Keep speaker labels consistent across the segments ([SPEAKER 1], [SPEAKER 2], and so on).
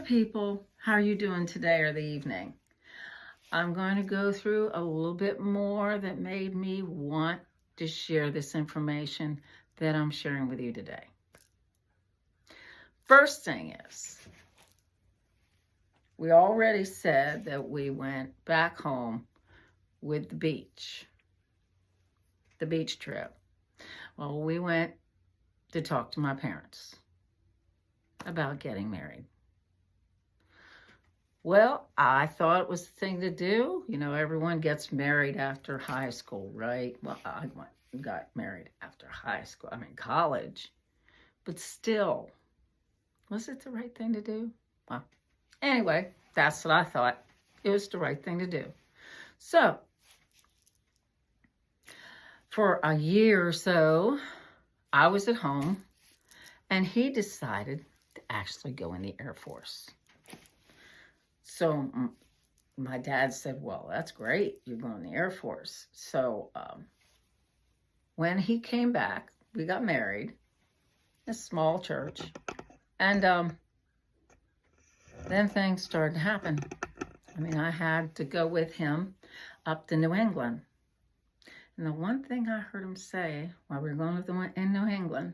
[SPEAKER 1] people, how are you doing today or the evening? I'm going to go through a little bit more that made me want to share this information that I'm sharing with you today. First thing is, we already said that we went back home with the beach trip. Well, we went to talk to my parents about getting married. Well, I thought it was the thing to do. You know, everyone gets married after high school, right? Well, I got married after high school, college. But still, was it the right thing to do? Well, anyway, that's what I thought. It was the right thing to do. So, for a year or so, I was at home, and he decided to actually go in the Air Force. So my dad said, well, that's great. You're going in the Air Force. So when he came back, we got married in a small church. And then things started to happen. I had to go with him up to New England. And the one thing I heard him say while we were going in New England,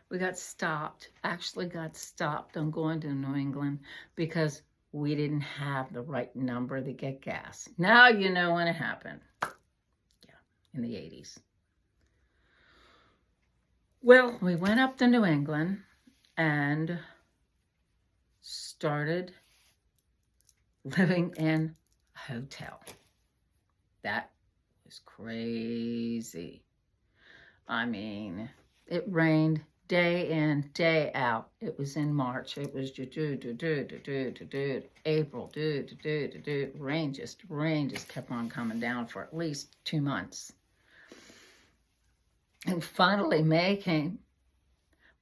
[SPEAKER 1] we got stopped on going to New England because we didn't have the right number to get gas. Now you know when it happened. Yeah, in the 80s. Well, we went up to New England and started living in a hotel. That was crazy. It rained day in, day out. It was in March. It was April, rain just kept on coming down for at least 2 months. And finally May came.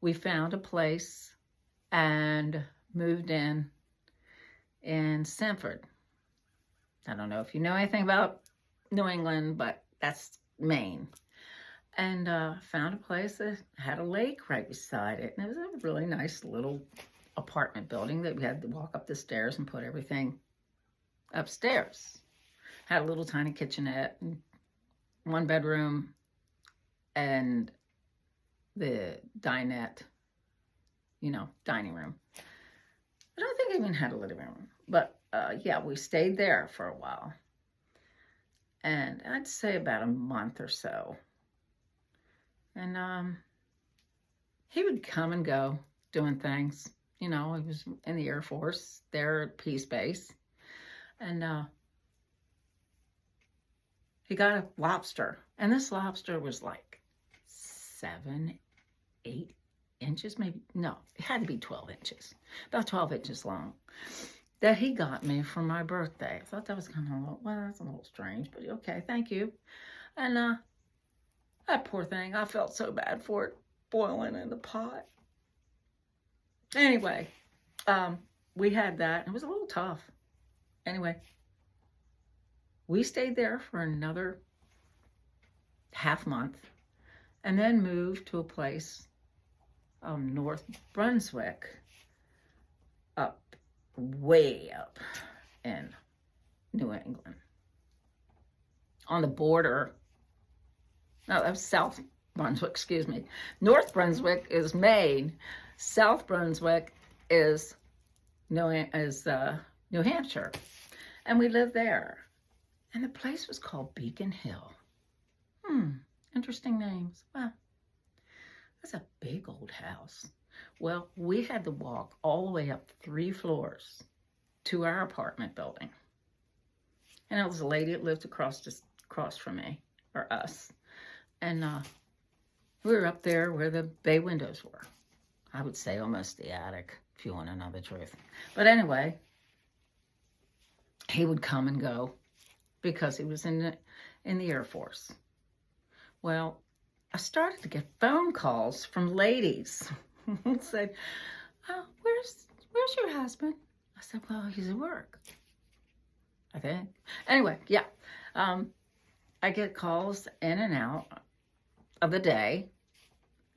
[SPEAKER 1] We found a place and moved in Sanford. I don't know if you know anything about New England, but that's Maine. And found a place that had a lake right beside it. And it was a really nice little apartment building that we had to walk up the stairs and put everything upstairs. Had a little tiny kitchenette, and 1 bedroom, and the dinette, dining room. I don't think it even had a living room. But yeah, we stayed there for a while. And I'd say about a month or so. And he would come and go doing things. He was in the Air Force there at Peace Base. And he got a lobster. And this lobster was like 7, 8 inches, maybe. No, it had to be 12 inches. About 12 inches long. That he got me for my birthday. I thought that was kind of, that's a little strange. But okay, thank you. And that poor thing, I felt so bad for it boiling in the pot. Anyway, we had that. It was a little tough. Anyway, we stayed there for another half month and then moved to a place, North Brunswick, way up in New England. On the border. No, that was South Brunswick, excuse me. North Brunswick is Maine. South Brunswick is New Hampshire. And we lived there. And the place was called Beacon Hill. Interesting names. Well, that's a big old house. Well, we had to walk all the way up 3 floors to our apartment building. And it was a lady that lived across from me, or us. And we were up there where the bay windows were. I would say almost the attic, if you want to know the truth. But anyway, he would come and go because he was in the Air Force. Well, I started to get phone calls from ladies who said, oh, where's your husband? I said, well, he's at work, I think. Anyway, yeah. I get calls in and out of the day,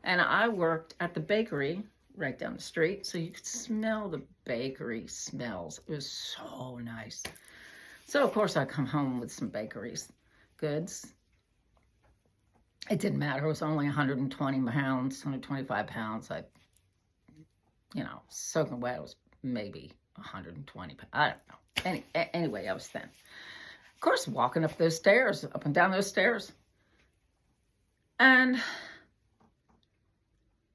[SPEAKER 1] and I worked at the bakery right down the street, so you could smell the bakery smells. It was so nice. So, of course, I come home with some bakeries goods. It didn't matter. It was only 120 pounds, 125 pounds. Soaking wet was maybe 120 pounds. I don't know. Anyway, I was thin. Of course, walking up those stairs, up and down those stairs. And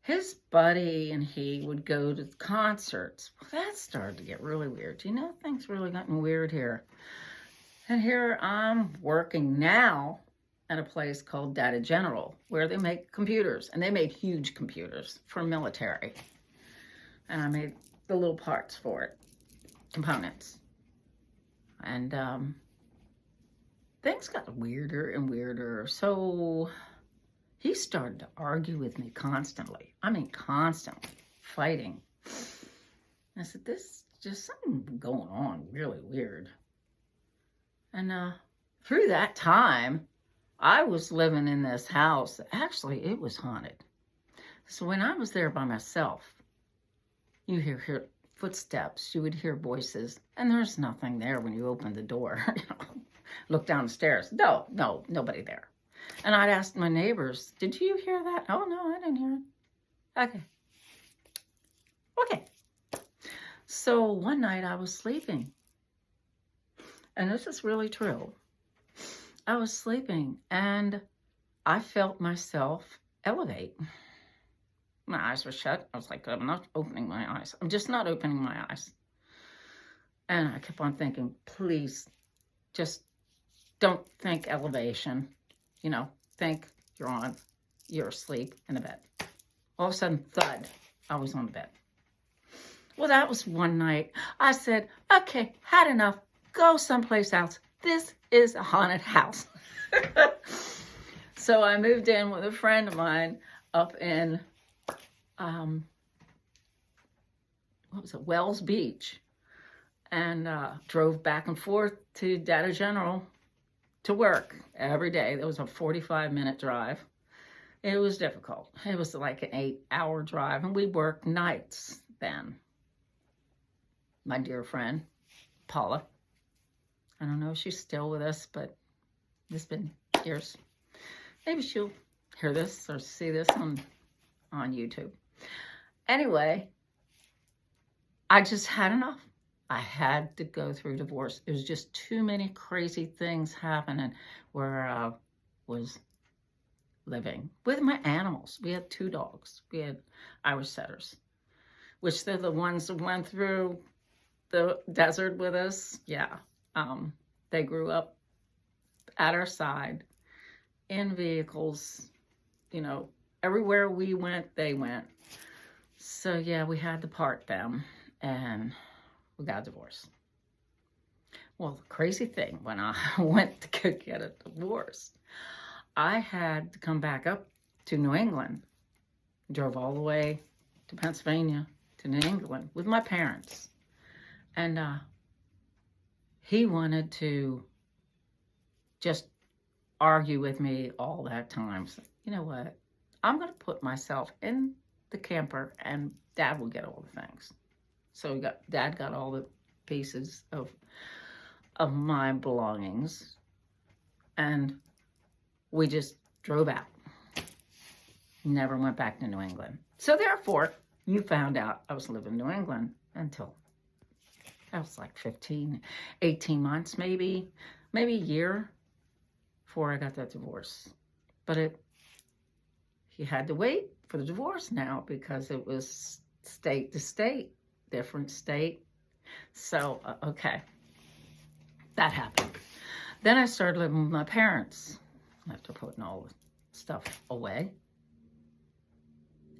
[SPEAKER 1] his buddy and he would go to concerts. Well, that started to get really weird. Things really gotten weird here. And here I'm working now at a place called Data General, where they make computers. And they made huge computers for military. And I made the little parts for it, components. And things got weirder and weirder. So he started to argue with me constantly. I mean, constantly fighting. I said, this just something going on really weird. And through that time, I was living in this house. Actually, it was haunted. So when I was there by myself, you hear footsteps, you would hear voices, and there's nothing there when you open the door. Look down the stairs. No, nobody there. And I'd ask my neighbors, did you hear that? Oh, no, I didn't hear it. Okay. So one night I was sleeping. And this is really true. I was sleeping and I felt myself elevate. My eyes were shut. I was like, I'm not opening my eyes. I'm just not opening my eyes. And I kept on thinking, please, just don't think elevation. Think you're asleep in the bed. All of a sudden, thud, I was on the bed. Well, that was one night. I said, okay, had enough. Go someplace else. This is a haunted house. So I moved in with a friend of mine up in, Wells Beach. And drove back and forth to Data General to work every day. There was a 45-minute drive. It was difficult. It was like an 8-hour drive, and we worked nights then. My dear friend, Paula. I don't know if she's still with us, but it's been years. Maybe she'll hear this or see this on YouTube. Anyway, I just had enough. I had to go through divorce. There was just too many crazy things happening where I was living with my animals. We had 2 dogs. We had Irish setters, which they're the ones that went through the desert with us. Yeah. They grew up at our side in vehicles, everywhere we went, they went. So yeah, we had to part them and we got a divorce. Well, the crazy thing, when I went to go get a divorce, I had to come back up to New England. Drove all the way to Pennsylvania to New England with my parents. And he wanted to just argue with me all that time. So, you know what? I'm going to put myself in the camper and Dad will get all the things. So Dad got all the pieces of my belongings, and we just drove out. Never went back to New England. So therefore, you found out I was living in New England until I was like 18 months, maybe a year before I got that divorce. But he had to wait for the divorce now because it was state to state, different state. So, okay, that happened. Then I started living with my parents after putting all the stuff away.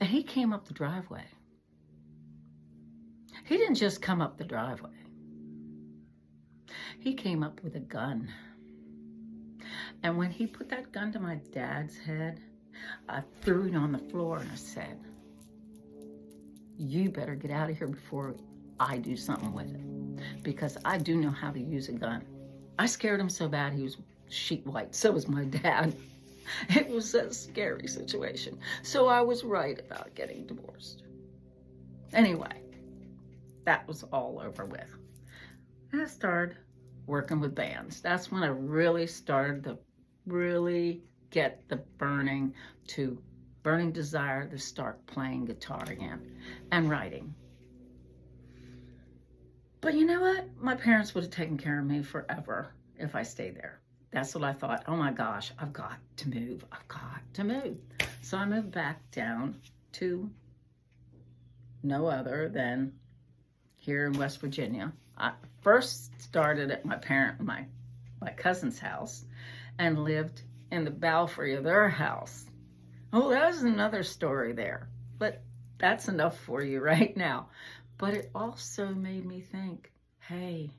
[SPEAKER 1] And he came up the driveway. He didn't just come up the driveway. He came up with a gun. And when he put that gun to my dad's head, I threw it on the floor and I said, you better get out of here before I do something with it. Because I do know how to use a gun. I scared him so bad he was sheet white. So was my dad. It was a scary situation. So I was right about getting divorced. Anyway, that was all over with. And I started working with bands. That's when I really started to really get the burning desire to start playing guitar again and writing. But you know what? My parents would have taken care of me forever if I stayed there. That's what I thought. Oh my gosh, I've got to move. I've got to move. So I moved back down to no other than here in West Virginia. I first started at my cousin's house and lived in the belfry of their house. Oh, that was another story there, but that's enough for you right now. But it also made me think, hey,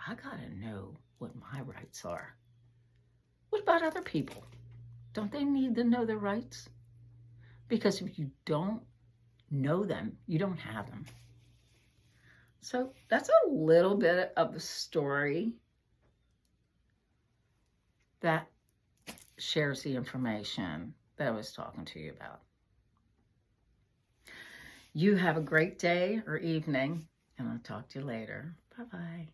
[SPEAKER 1] I gotta know what my rights are. What about other people? Don't they need to know their rights? Because if you don't know them, you don't have them. So that's a little bit of the story that shares the information that I was talking to you about. You have a great day or evening, and I'll talk to you later. Bye-bye.